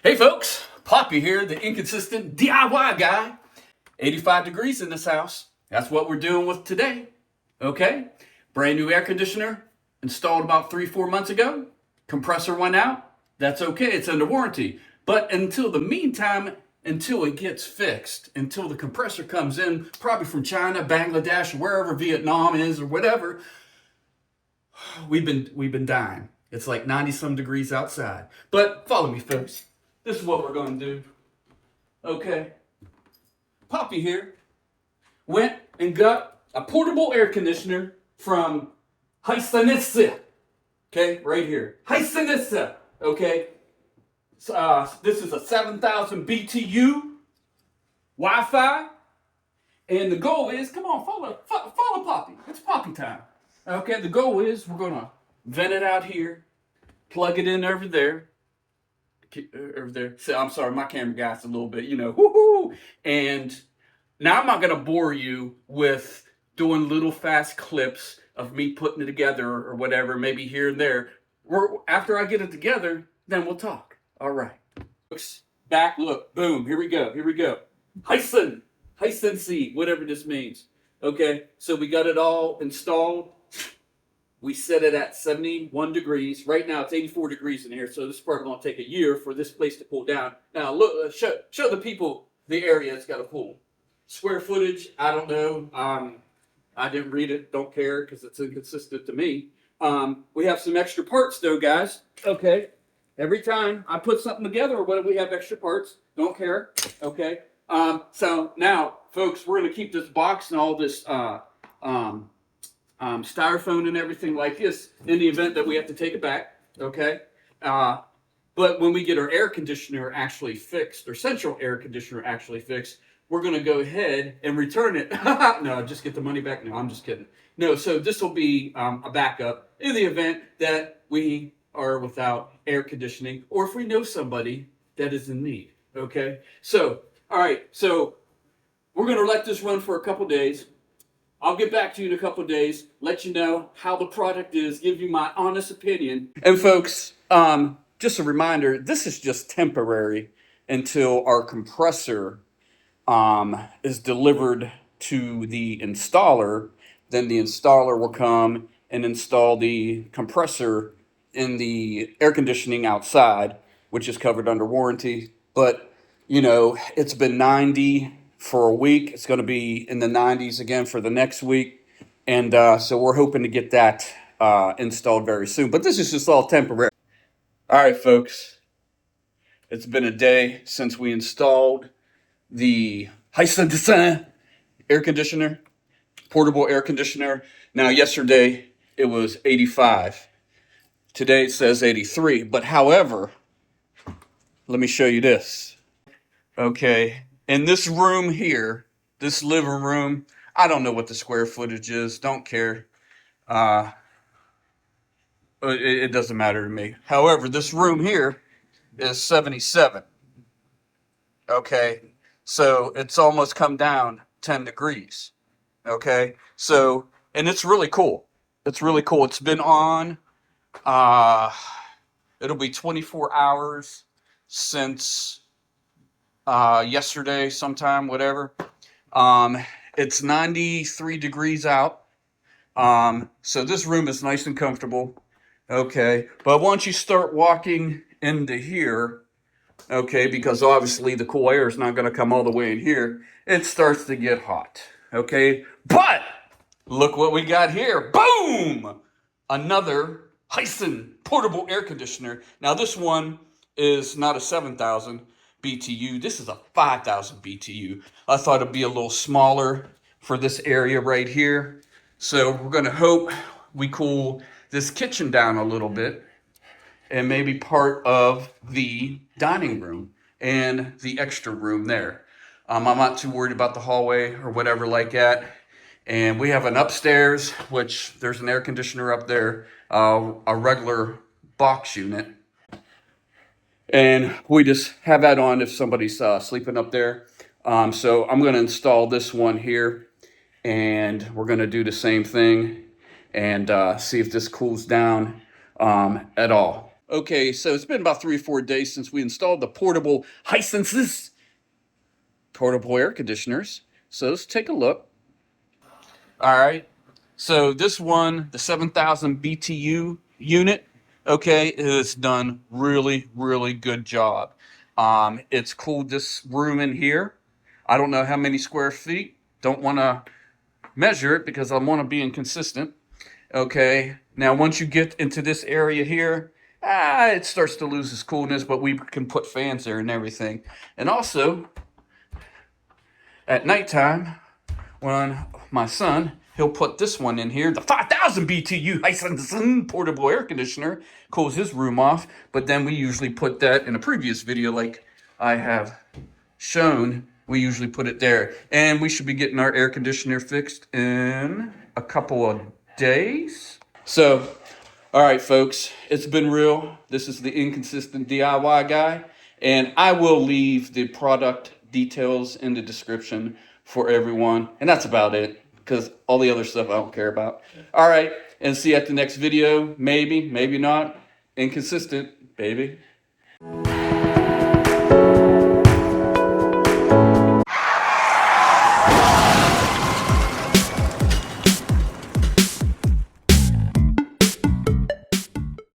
Hey folks, Poppy here, the inconsistent DIY guy. 85 degrees in this house. That's what we're doing with today. Okay? Brand new air conditioner installed about 3-4 months ago. Compressor went out. That's okay, it's under warranty. But until the meantime, until it gets fixed, until the compressor comes in, probably from China, Bangladesh, wherever Vietnam is or whatever, we've been dying. It's like 90 some degrees outside. But follow me, folks. This is what we're going to do. Okay. Poppy here went and got a portable air conditioner from Hisense. Okay, right here. Hisense. Okay. This is a 7,000 BTU Wi-Fi. And the goal is, come on, follow Poppy. It's Poppy time. Okay, the goal is we're going to vent it out here, plug it in over there. So I'm sorry, my camera guy's a little bit, woohoo. And now I'm not going to bore you with doing little fast clips of me putting it together or whatever, maybe here and there. After I get it together, then we'll talk. All right. Back, look, boom, here we go. Hisense, whatever this means. Okay, so we got it all installed. We set it at 71 degrees. Right now it's 84 degrees in here, so this is probably going to take a year for this place to cool down. Now look, show the people the area it's got a pool. Square footage, I don't know. I didn't read it, don't care because it's inconsistent to me. We have some extra parts though, guys. Okay, every time I put something together, we have extra parts. Don't care. Okay. So now, folks, we're going to keep this box and all this styrofoam and everything like this in the event that we have to take it back, okay? But when we get our air conditioner actually fixed, or central air conditioner actually fixed, we're going to go ahead and return it. No, just get the money back. No, I'm just kidding. No, so this will be a backup in the event that we are without air conditioning, or if we know somebody that is in need, okay? So, all right, so we're going to let this run for a couple days. I'll get back to you in a couple of days, let you know how the product is, give you my honest opinion. And folks, just a reminder, this is just temporary until our compressor is delivered to the installer. Then the installer will come and install the compressor in the air conditioning outside, which is covered under warranty. But, it's been 90 for a week. It's going to be in the 90s again for the next week. And so we're hoping to get that installed very soon. But this is just all temporary. All right, folks. It's been a day since we installed the Hisense air conditioner, portable air conditioner. Now, yesterday it was 85. Today it says 83. But however, let me show you this. Okay. In this room here, this living room, I don't know what the square footage is. Don't care. It doesn't matter to me. However, this room here is 77. Okay. So it's almost come down 10 degrees. Okay. So, and it's really cool. It's really cool. It's been on, it'll be 24 hours since yesterday sometime, whatever. It's 93 degrees out. So this room is nice and comfortable. Okay. But once you start walking into here, okay, because obviously the cool air is not going to come all the way in here, it starts to get hot. Okay. But look what we got here. Boom! Another Hisense portable air conditioner. Now this one is not a 7,000 BTU. This is a 5,000 BTU. I thought it'd be a little smaller for this area right here. So we're going to hope we cool this kitchen down a little bit and maybe part of the dining room and the extra room there. I'm not too worried about the hallway or whatever like that. And we have an upstairs, which there's an air conditioner up there, a regular box unit. And we just have that on if somebody's sleeping up there. So I'm going to install this one here, and we're going to do the same thing and see if this cools down at all. Okay, so it's been about 3 or 4 days since we installed the portable Hisense portable air conditioners. So let's take a look. All right. So this one, the 7,000 BTU unit, okay, has done really, really good job. It's cooled this room in here. I don't know how many square feet. Don't want to measure it because I want to be inconsistent. Okay. Now, once you get into this area here, it starts to lose its coolness, but we can put fans there and everything. And also, at nighttime, when my son, he'll put this one in here, the 5,000 BTU Hisense portable air conditioner, cools his room off. But then we usually put that in a previous video, like I have shown. We usually put it there, and we should be getting our air conditioner fixed in a couple of days. So, all right, folks, it's been real. This is the inconsistent DIY guy, and I will leave the product details in the description for everyone. And that's about it, because all the other stuff I don't care about. All right, and see you at the next video. Maybe, maybe not. Inconsistent, baby.